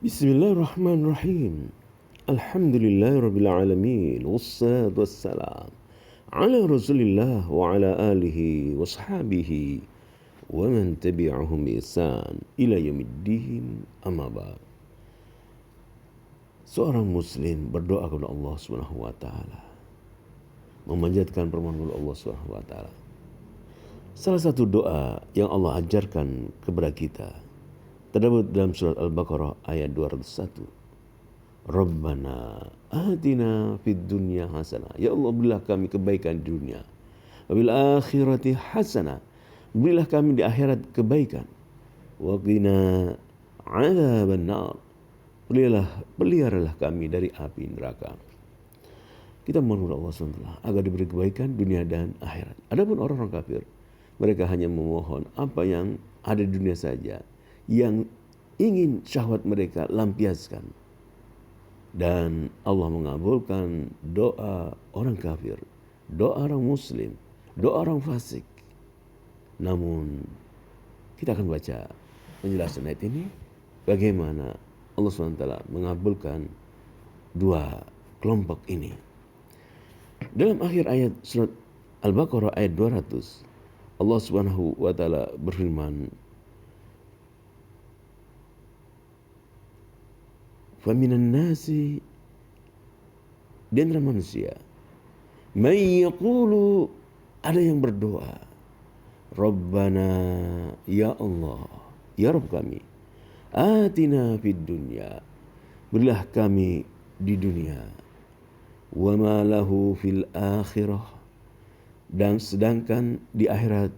Bismillahirrahmanirrahim. Alhamdulillahirabbil alamin. Wassalatu wassalam ala Rasulillah wa ala alihi washabihi wa man tabi'ahum bi ihsan ila yaumiddin. Amma ba'd. Seorang muslim berdoa kepada Allah Subhanahu wa taala, memanjatkan permohonan kepada Allah Subhanahu wa taala. Salah satu doa yang Allah ajarkan kepada kita terdapat dalam surat Al-Baqarah ayat 201. Rabbana atina fid dunya hasanah. Ya Allah, berilah kami kebaikan di dunia. Wabil akhirati hasanah. Berilah kami di akhirat kebaikan. Wa qina adzabannar. Peliharalah kami dari api neraka. Kita mohon kepada Allah SWT agar diberi kebaikan dunia dan akhirat. Adapun orang-orang kafir, mereka hanya memohon apa yang ada di dunia saja, yang ingin syahwat mereka lampiaskan. Dan Allah mengabulkan doa orang kafir, doa orang muslim, doa orang fasik. Namun kita akan baca penjelasan ayat ini, bagaimana Allah SWT mengabulkan dua kelompok ini. Dalam akhir ayat surat Al-Baqarah ayat 200, Allah Subhanahu wa taala berfirman, Faminan nasi, di antara manusia, may yaqulu, ada yang berdoa, Rabbana, ya Allah, ya Rabb kami, atina fid dunya, berilah kami di dunia, wa ma lahu fil akhirah, dan sedangkan di akhirat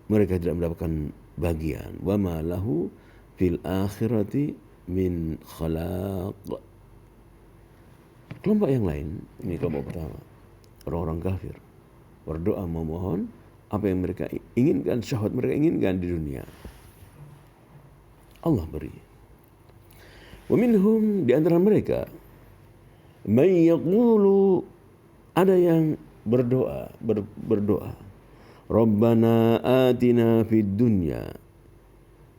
mereka tidak mendapatkan bagian, wa ma lahu fil akhirati min khalaq. Kelompok yang lain, ini kelompok pertama, orang-orang kafir, berdoa memohon apa yang mereka inginkan, syahwat mereka inginkan di dunia, Allah beri. Wa minhum, di antara mereka, may yaqulu, ada yang berdoa, Rabbana atina fid dunya,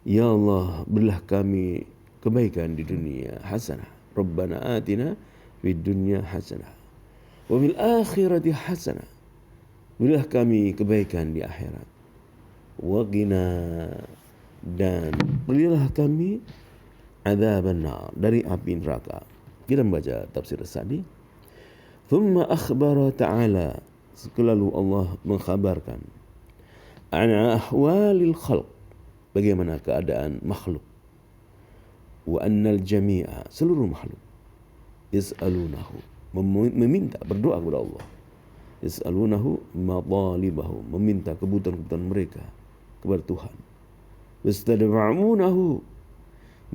ya Allah, berilah kami kebaikan di dunia hasanah. Rabbana atina fid dunya hasanah wa fil akhirati hasanah. Berilah kami kebaikan di akhirat. Wa qina, dan berilah kami adzabannar, dari api neraka. Kita membaca tafsir Sa'di. Thumma akhbara ta'ala, lalu Allah mengkhabarkan an ahwalil khalq, bagaimana keadaan makhluk. Wa annal jami'a, seluruh makhluk, yas'alunahu, meminta, berdoa kepada Allah. Yas'alunahu matalibahu, meminta kebutuhan-kebutuhan mereka kepada Tuhan. Yastadfa'unahu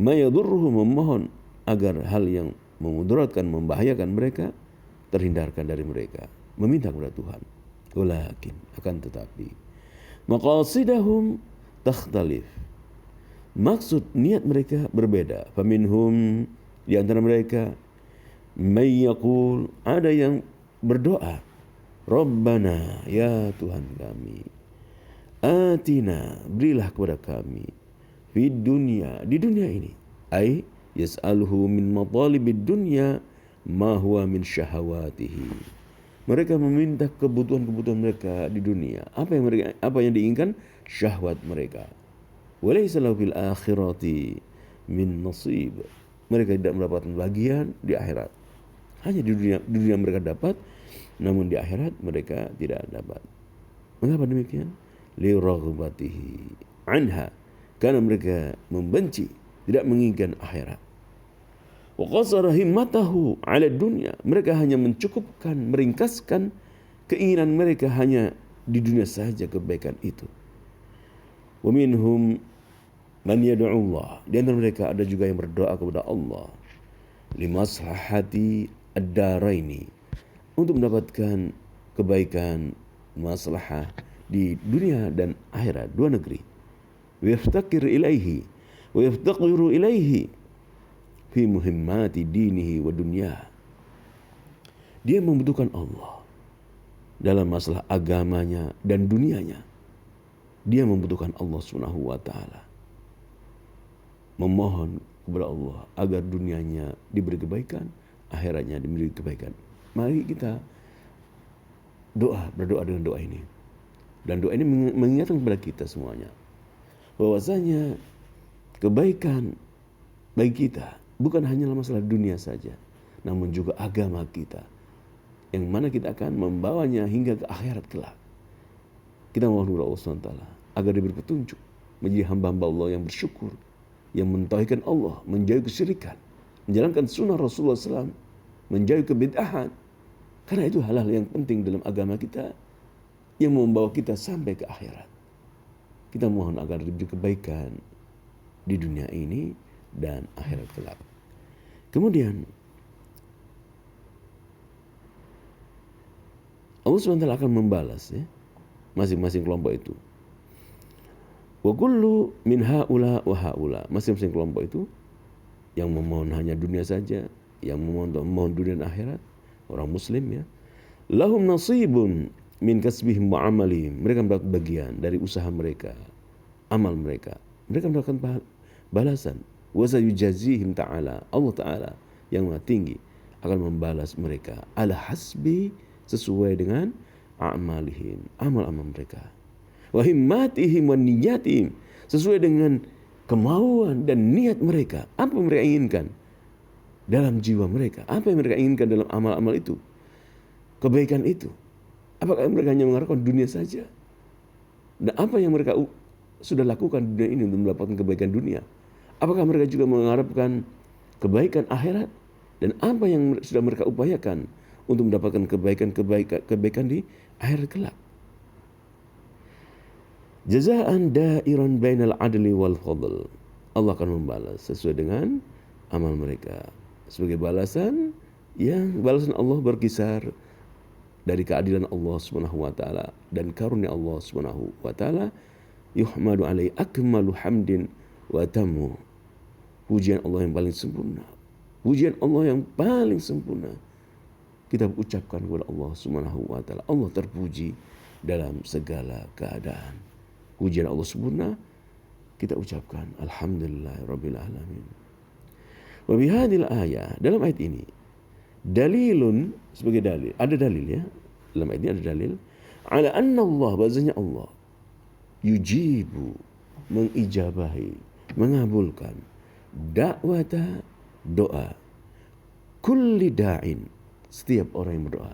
ma yadurruhu, memohon agar hal yang memudaratkan, membahayakan mereka terhindarkan dari mereka, meminta kepada Tuhan. Walakin, akan tetapi, maqasidahum takhtalif, maksud niat mereka berbeda. Faminhum, di antara mereka, may yaqul, ada yang berdoa, Rabbana, ya Tuhan kami, atina, berilah kepada kami, fid dunya, di dunia ini, ay yas'aluhu min matalibid dunya ma huwa min syahawatihi. Mereka meminta kebutuhan-kebutuhan mereka di dunia, apa yang diinginkan, syahwat mereka. Walaysa lahu fil akhirati min nasib, mereka tidak mendapatkan bagian di akhirat. Hanya di dunia mereka dapat, namun di akhirat mereka tidak dapat. Mengapa demikian? Li raghbatihi anha, karena mereka membenci, tidak menginginkan akhirat. Wa qasara himmatahu ala dunya, mereka hanya mencukupkan, meringkaskan keinginan mereka hanya di dunia saja kebaikan itu. Wa minhum man yad'u Allah, di antara mereka ada juga yang berdoa kepada Allah, limaslahati ad-daraini, untuk mendapatkan kebaikan, maslahah di dunia dan akhirat, dua negeri. Wa yaftakir ilaihi wa yaftaqiru ilaihi fi muhimmati dinihi wa dunya. Dia membutuhkan Allah dalam masalah agamanya dan dunianya. Dia membutuhkan Allah Subhanahu wa taala. memohon kepada Allah agar dunianya diberi kebaikan, akhiratnya diberi kebaikan. Mari kita berdoa dengan doa ini. Dan doa ini mengingatkan kepada kita semuanya bahwasanya kebaikan bagi kita bukan hanyalah masalah dunia saja, namun juga agama kita, yang mana kita akan membawanya hingga ke akhirat kelak. Kita mohon kepada Allah SWT agar diberi petunjuk menjadi hamba-hamba Allah yang bersyukur, yang mentauhidkan Allah, menjauhi kesyirikan, menjalankan sunnah Rasulullah SAW, menjauhi kebid'ahan. Karena itu hal-hal yang penting dalam agama kita yang membawa kita sampai ke akhirat. Kita mohon agar diberi kebaikan di dunia ini dan akhirat kelak. Kemudian Allah SWT akan membalas masing-masing kelompok itu. Wa kullu min haula wa haula. Masing-masing kelompok itu yang memohon hanya dunia saja, yang memohon dunia dan akhirat, orang muslim ya. Lahum nasibun min kasbihim wa amalihim. Mereka mendapat bagian dari usaha mereka, amal mereka. Mereka mendapatkan balasan. Wa sayujazihim ta'ala. Allah Ta'ala yang Maha Tinggi akan membalas mereka ala hasbi, sesuai dengan amalihim, amal-amal mereka. Wa himmatihim wa niyatihim, sesuai dengan kemauan dan niat mereka. Apa yang mereka inginkan dalam jiwa mereka, apa yang mereka inginkan dalam amal-amal itu, kebaikan itu. Apakah mereka hanya mengharapkan dunia saja? Dan apa yang mereka sudah lakukan di dunia ini untuk mendapatkan kebaikan dunia? Apakah mereka juga mengharapkan kebaikan akhirat? Dan apa yang sudah mereka upayakan untuk mendapatkan kebaikan di akhirat kelak? Jazaan dairan bainal adli wal fadl. Allah akan membalas sesuai dengan amal mereka. Sebagai balasan Allah berkisar dari keadilan Allah Subhanahu wa taala dan karunia Allah Subhanahu wa taala. Yuhmadu alaihi akmalu hamdin wa tamu. Pujian Allah yang paling sempurna. Pujian Allah yang paling sempurna kita ucapkan kepada Allah Subhanahu wa taala. Allah terpuji dalam segala keadaan. Pujian Allah sempurna kita ucapkan alhamdulillahirabbil alamin. Wa bihadil ayat, dalam ayat ini dalilun, sebagai dalil, ada dalil ya. Dalam ayat ini ada dalil ala anna Allah, bahasanya Allah yujibu, mengijabahi, mengabulkan dakwata, doa kulli da'in, setiap orang yang berdoa.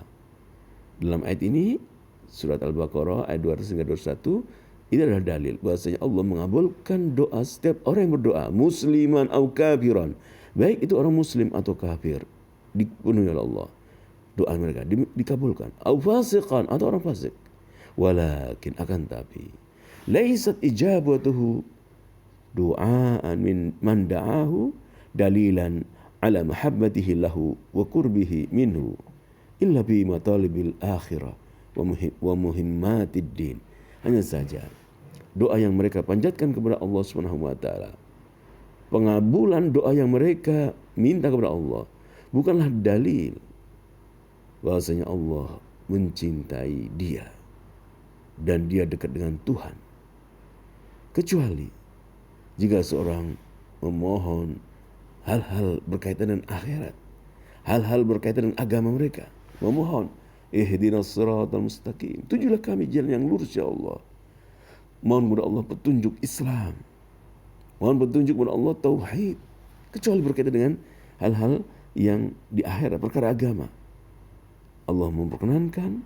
Dalam ayat ini surat Al-Baqarah ayat 200-201 ini adalah dalil bahwasanya Allah mengabulkan doa setiap orang yang berdoa, musliman atau kafiran, baik itu orang muslim atau kafir, dipenuhi oleh Allah. Doa mereka dikabulkan. Au fasiqan, atau orang fasik. Walakin, akan tapi, laisat ijabatuhu du'aan min man da'ahu dalilan ala mahabbatihi lahu wa qurbihi minhu illa bi matalibil akhirah wa muhimmatid din. Hanya saja doa yang mereka panjatkan kepada Allah Subhanahu wa taala, pengabulan doa yang mereka minta kepada Allah bukanlah dalil bahwasanya Allah mencintai dia dan dia dekat dengan Tuhan, kecuali jika seorang memohon hal-hal berkaitan dengan akhirat, hal-hal berkaitan dengan agama mereka, memohon ihdinas siratal mustaqim, tunjuklah kami jalan yang lurus ya Allah. Mohon kepada Allah petunjuk Islam, mohon petunjuk kepada Allah tauhid, kecuali berkaitan dengan hal-hal yang di akhirat, perkara agama. Allah memperkenankan,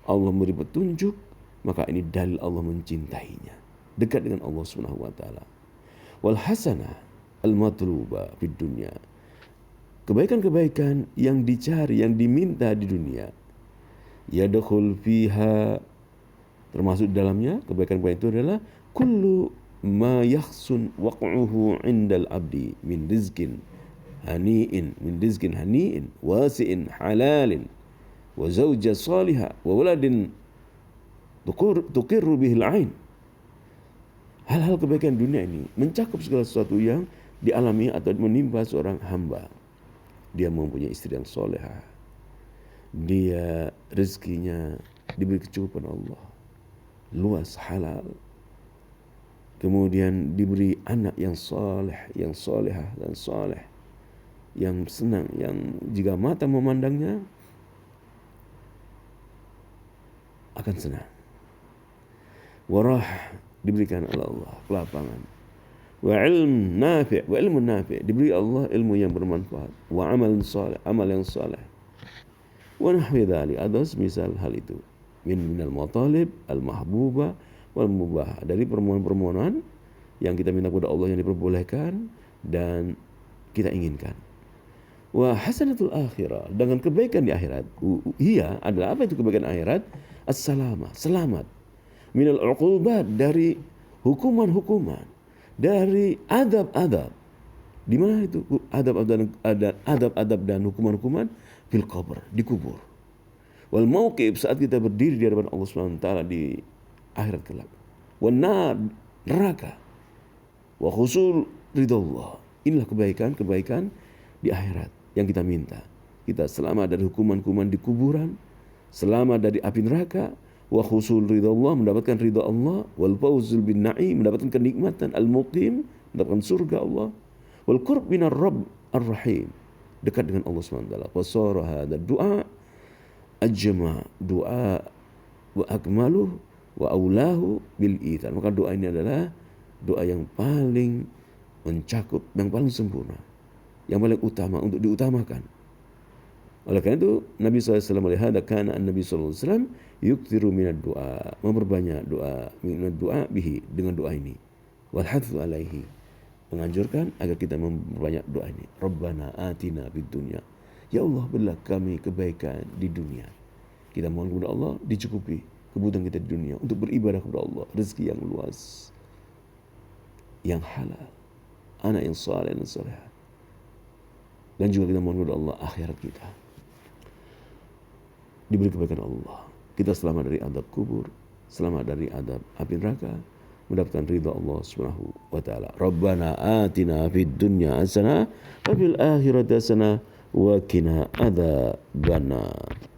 Allah memberi petunjuk, maka ini dalil Allah mencintainya, dekat dengan Allah Subhanahu wa taala. Wal hasanah al matluba fid dunya, kebaikan-kebaikan yang dicari, yang diminta di dunia, yadkhul fiha, termasuk dalamnya kebaikan-kebaikan itu adalah kullu ma yahsun waq'uhu 'indal abdi min rizqin hani'in wasi'in halalin wa zawja salihah wa waladin tuqirru bihil 'ain. Hal-hal kebaikan dunia ini mencakup segala sesuatu yang dialami atau menimpa seorang hamba. Dia mempunyai istri yang solehah, dia rezekinya diberi kecukupan Allah, luas, halal, kemudian diberi anak yang saleh, yang salehah dan saleh, yang senang, yang jika mata memandangnya akan senang. Warah diberikan oleh Allah kelapangan. Wa ilm nafi', wa ilmu nafi', diberi Allah ilmu yang bermanfaat. Wa amal saleh, amal yang saleh. Wa nahwi dzalik, ada semisal hal itu. Minal matalib al-mahbuba wal mubah, dari permohonan-permohonan yang kita minta kepada Allah yang diperbolehkan dan kita inginkan. Wa hasanatul akhirah, dengan kebaikan di akhirat. Iya, adalah apa itu kebaikan akhirat? As-salamah, selamat. Minal uqubat, dari hukuman-hukuman, dari adab-adab. Di mana itu adab-adab dan hukuman-hukuman? Fil qabr, di kubur. Wal mauqif, saat kita berdiri di hadapan Allah Subhanahu wa taala di akhirat kelak. Wan nar, neraka. Wa husul ridallah. Inilah kebaikan di akhirat yang kita minta. Kita selamat dari hukuman-hukuman di kuburan, selamat dari api neraka, wa husul ridallah, mendapatkan ridha Allah, wal fawzul bin na'im, mendapatkan kenikmatan, al muqim, mendapatkan surga Allah, wal qurb minar rabb ar-rahim, dekat dengan Allah Subhanahu wa taala. Fasara hadzal du'a ajma, doa wa akmaluh wa aulahu bil ithar. Maka doa ini adalah doa yang paling mencakup, yang paling sempurna, yang paling utama untuk diutamakan. Oleh karena itu Nabi SAW melihat karena Nabi SAW yukthiru minad doa, memperbanyak doa, minad doa bihi, dengan doa ini. Wal hadzu alaihi, menganjurkan agar kita memperbanyak doa ini. Rabbana atina fid dunya, ya Allah berilah kami kebaikan di dunia. Kita mohon kepada Allah dicukupi kebutuhan kita di dunia untuk beribadah kepada Allah, rezeki yang luas, yang halal, anak yang saleh dan salehah. Dan juga kita mohon kepada Allah akhirat kita diberi kebaikan Allah. Kita selamat dari adab kubur, selamat dari adab api neraka, mendapatkan ridha Allah Subhanahu wa taala. Rabbana atina fid dunya hasanah wa fil akhirati hasanah wa qina adzabannar.